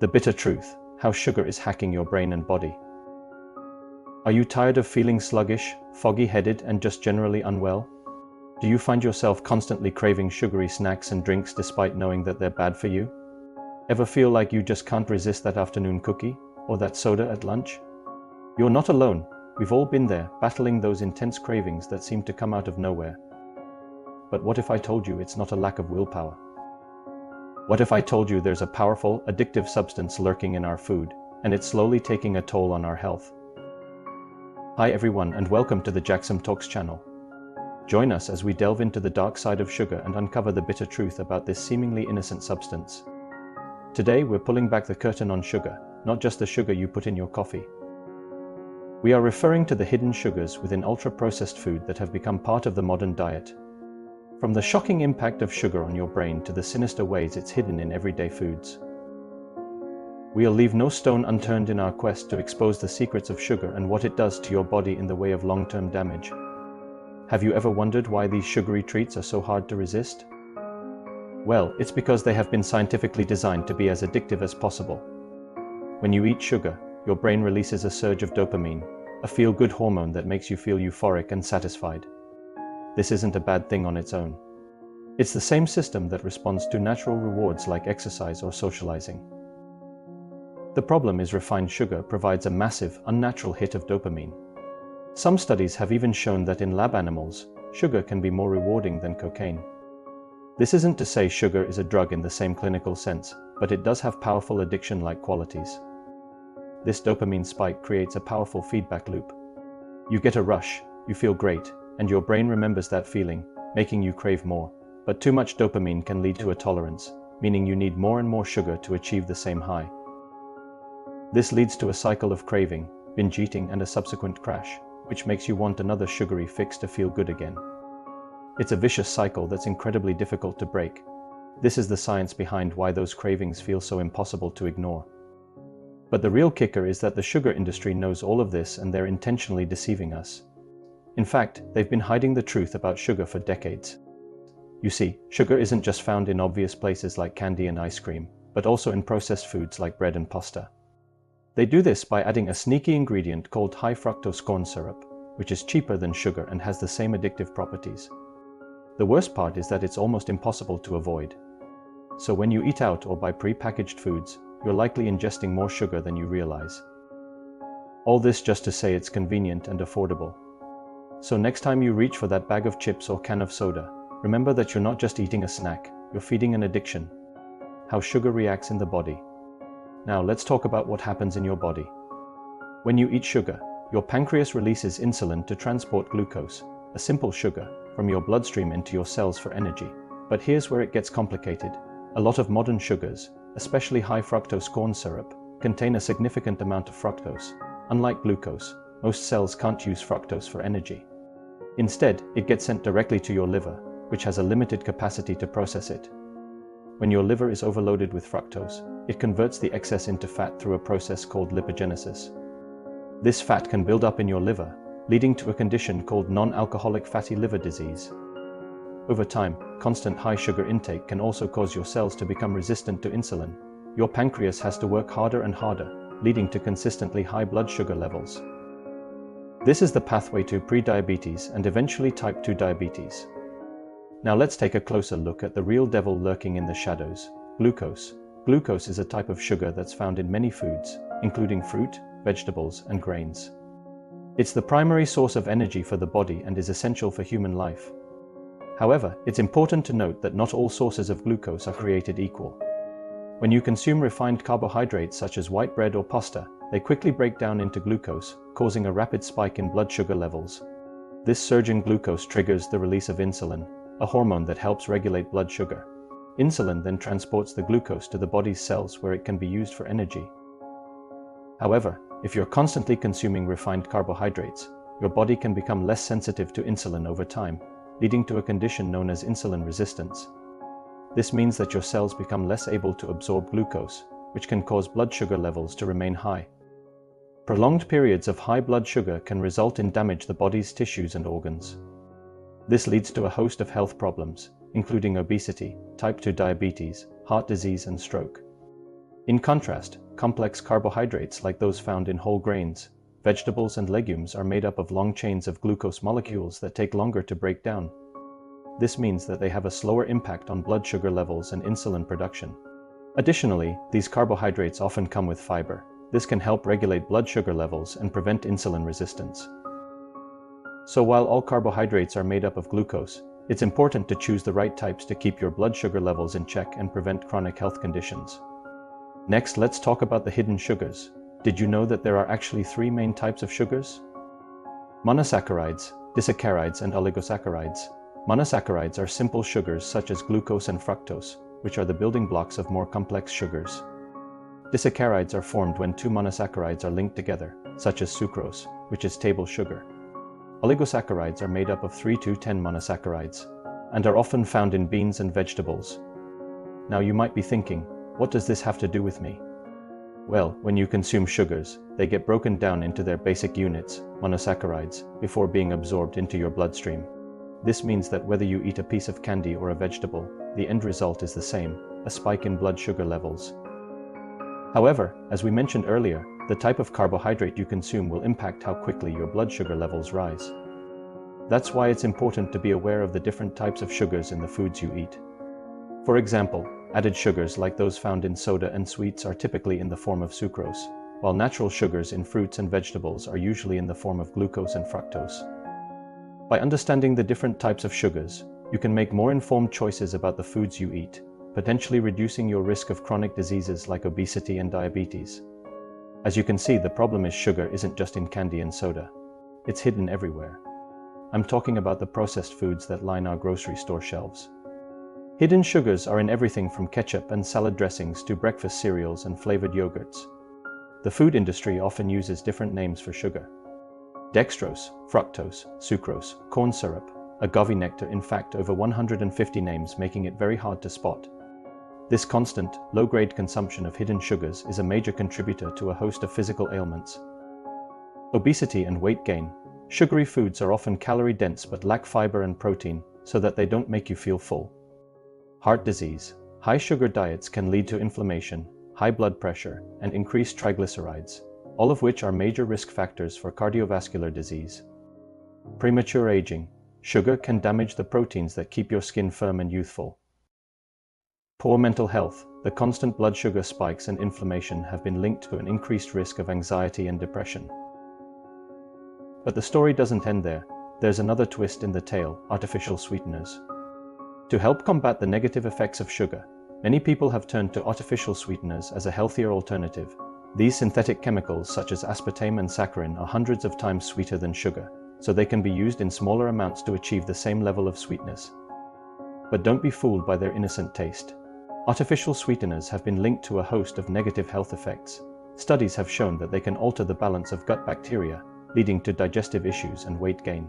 The bitter truth, how sugar is hacking your brain and body. Are you tired of feeling sluggish, foggy-headed, and just generally unwell? Do you find yourself constantly craving sugary snacks and drinks despite knowing that they're bad for you? Ever feel like you just can't resist that afternoon cookie or that soda at lunch? You're not alone. We've all been there, battling those intense cravings that seem to come out of nowhere. But what if I told you it's not a lack of willpower? What if I told you there's a powerful, addictive substance lurking in our food, and it's slowly taking a toll on our health? Hi everyone, and welcome to the Jackson Talks channel. Join us as we delve into the dark side of sugar and uncover the bitter truth about this seemingly innocent substance. Today we're pulling back the curtain on sugar, not just the sugar you put in your coffee. We are referring to the hidden sugars within ultra-processed food that have become part of the modern diet. From the shocking impact of sugar on your brain to the sinister ways it's hidden in everyday foods. We'll leave no stone unturned in our quest to expose the secrets of sugar and what it does to your body in the way of long-term damage. Have you ever wondered why these sugary treats are so hard to resist? Well, it's because they have been scientifically designed to be as addictive as possible. When you eat sugar, your brain releases a surge of dopamine, a feel-good hormone that makes you feel euphoric and satisfied. This isn't a bad thing on its own. It's the same system that responds to natural rewards like exercise or socializing. The problem is refined sugar provides a massive, unnatural hit of dopamine. Some studies have even shown that in lab animals, sugar can be more rewarding than cocaine. This isn't to say sugar is a drug in the same clinical sense, but it does have powerful addiction-like qualities. This dopamine spike creates a powerful feedback loop. You get a rush, you feel great, and your brain remembers that feeling, making you crave more. But too much dopamine can lead to a tolerance, meaning you need more and more sugar to achieve the same high. This leads to a cycle of craving, binge eating, and a subsequent crash, which makes you want another sugary fix to feel good again. It's a vicious cycle that's incredibly difficult to break. This is the science behind why those cravings feel so impossible to ignore. But the real kicker is that the sugar industry knows all of this and they're intentionally deceiving us. In fact, they've been hiding the truth about sugar for decades. You see, sugar isn't just found in obvious places like candy and ice cream, but also in processed foods like bread and pasta. They do this by adding a sneaky ingredient called high fructose corn syrup, which is cheaper than sugar and has the same addictive properties. The worst part is that it's almost impossible to avoid. So when you eat out or buy pre-packaged foods, you're likely ingesting more sugar than you realize. All this just to say it's convenient and affordable. So next time you reach for that bag of chips or can of soda, remember that you're not just eating a snack, you're feeding an addiction. How sugar reacts in the body. Now let's talk about what happens in your body. When you eat sugar, your pancreas releases insulin to transport glucose, a simple sugar, from your bloodstream into your cells for energy. But here's where it gets complicated. A lot of modern sugars, especially high fructose corn syrup, contain a significant amount of fructose. Unlike glucose, most cells can't use fructose for energy. Instead, it gets sent directly to your liver, which has a limited capacity to process it. When your liver is overloaded with fructose, it converts the excess into fat through a process called lipogenesis. This fat can build up in your liver, leading to a condition called non-alcoholic fatty liver disease. Over time, constant high sugar intake can also cause your cells to become resistant to insulin. Your pancreas has to work harder and harder, leading to consistently high blood sugar levels. This is the pathway to prediabetes and eventually type 2 diabetes. Now let's take a closer look at the real devil lurking in the shadows, glucose. Glucose is a type of sugar that's found in many foods, including fruit, vegetables, and grains. It's the primary source of energy for the body and is essential for human life. However, it's important to note that not all sources of glucose are created equal. When you consume refined carbohydrates such as white bread or pasta, they quickly break down into glucose, causing a rapid spike in blood sugar levels. This surge in glucose triggers the release of insulin, a hormone that helps regulate blood sugar. Insulin then transports the glucose to the body's cells where it can be used for energy. However, if you're constantly consuming refined carbohydrates, your body can become less sensitive to insulin over time, leading to a condition known as insulin resistance. This means that your cells become less able to absorb glucose, which can cause blood sugar levels to remain high. Prolonged periods of high blood sugar can result in damage to the body's tissues and organs. This leads to a host of health problems, including obesity, type 2 diabetes, heart disease, and stroke. In contrast, complex carbohydrates like those found in whole grains, vegetables, and legumes are made up of long chains of glucose molecules that take longer to break down. This means that they have a slower impact on blood sugar levels and insulin production. Additionally, these carbohydrates often come with fiber. This can help regulate blood sugar levels and prevent insulin resistance. So while all carbohydrates are made up of glucose, it's important to choose the right types to keep your blood sugar levels in check and prevent chronic health conditions. Next, let's talk about the hidden sugars. Did you know that there are actually 3 main types of sugars? Monosaccharides, disaccharides, and oligosaccharides. Monosaccharides are simple sugars such as glucose and fructose, which are the building blocks of more complex sugars. Disaccharides are formed when 2 monosaccharides are linked together, such as sucrose, which is table sugar. Oligosaccharides are made up of 3 to 10 monosaccharides, and are often found in beans and vegetables. Now you might be thinking, what does this have to do with me? Well, when you consume sugars, they get broken down into their basic units, monosaccharides, before being absorbed into your bloodstream. This means that whether you eat a piece of candy or a vegetable, the end result is the same, a spike in blood sugar levels. However, as we mentioned earlier, the type of carbohydrate you consume will impact how quickly your blood sugar levels rise. That's why it's important to be aware of the different types of sugars in the foods you eat. For example, added sugars like those found in soda and sweets are typically in the form of sucrose, while natural sugars in fruits and vegetables are usually in the form of glucose and fructose. By understanding the different types of sugars, you can make more informed choices about the foods you eat, potentially reducing your risk of chronic diseases like obesity and diabetes. As you can see, the problem is sugar isn't just in candy and soda. It's hidden everywhere. I'm talking about the processed foods that line our grocery store shelves. Hidden sugars are in everything from ketchup and salad dressings to breakfast cereals and flavored yogurts. The food industry often uses different names for sugar. Dextrose, fructose, sucrose, corn syrup, agave nectar, in fact over 150 names, making it very hard to spot. This constant, low-grade consumption of hidden sugars is a major contributor to a host of physical ailments. Obesity and weight gain. Sugary foods are often calorie-dense but lack fiber and protein, so that they don't make you feel full. Heart disease. High sugar diets can lead to inflammation, high blood pressure, and increased triglycerides, all of which are major risk factors for cardiovascular disease. Premature aging. Sugar can damage the proteins that keep your skin firm and youthful. Poor mental health. The constant blood sugar spikes and inflammation have been linked to an increased risk of anxiety and depression. But the story doesn't end there. There's another twist in the tale: artificial sweeteners. To help combat the negative effects of sugar, many people have turned to artificial sweeteners as a healthier alternative. These synthetic chemicals such as aspartame and saccharin are hundreds of times sweeter than sugar, so they can be used in smaller amounts to achieve the same level of sweetness. But don't be fooled by their innocent taste. Artificial sweeteners have been linked to a host of negative health effects. Studies have shown that they can alter the balance of gut bacteria, leading to digestive issues and weight gain.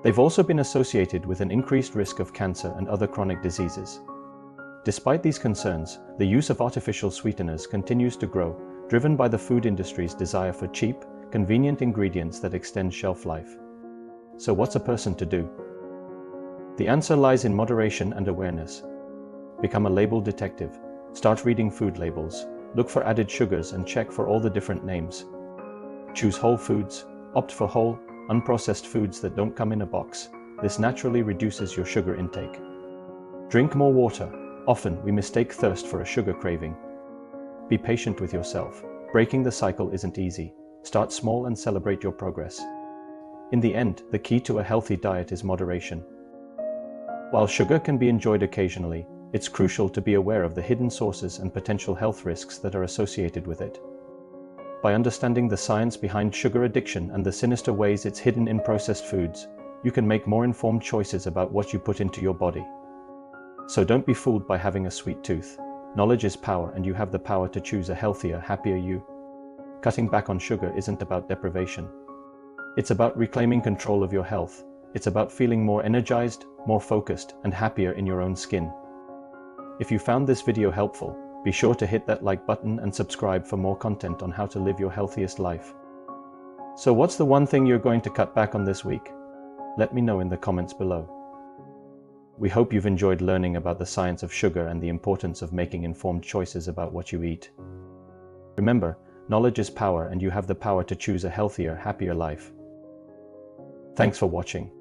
They've also been associated with an increased risk of cancer and other chronic diseases. Despite these concerns, the use of artificial sweeteners continues to grow, driven by the food industry's desire for cheap, convenient ingredients that extend shelf life. So what's a person to do? The answer lies in moderation and awareness. Become a label detective. Start reading food labels. Look for added sugars and check for all the different names. Choose whole foods. Opt for whole, unprocessed foods that don't come in a box. This naturally reduces your sugar intake. Drink more water. Often, we mistake thirst for a sugar craving. Be patient with yourself. Breaking the cycle isn't easy. Start small and celebrate your progress. In the end, the key to a healthy diet is moderation. While sugar can be enjoyed occasionally, it's crucial to be aware of the hidden sources and potential health risks that are associated with it. By understanding the science behind sugar addiction and the sinister ways it's hidden in processed foods, you can make more informed choices about what you put into your body. So don't be fooled by having a sweet tooth. Knowledge is power, and you have the power to choose a healthier, happier you. Cutting back on sugar isn't about deprivation. It's about reclaiming control of your health. It's about feeling more energized, more focused, and happier in your own skin. If you found this video helpful, be sure to hit that like button and subscribe for more content on how to live your healthiest life. So what's the one thing you're going to cut back on this week? Let me know in the comments below. We hope you've enjoyed learning about the science of sugar and the importance of making informed choices about what you eat. Remember, knowledge is power, and you have the power to choose a healthier, happier life. Thanks for watching.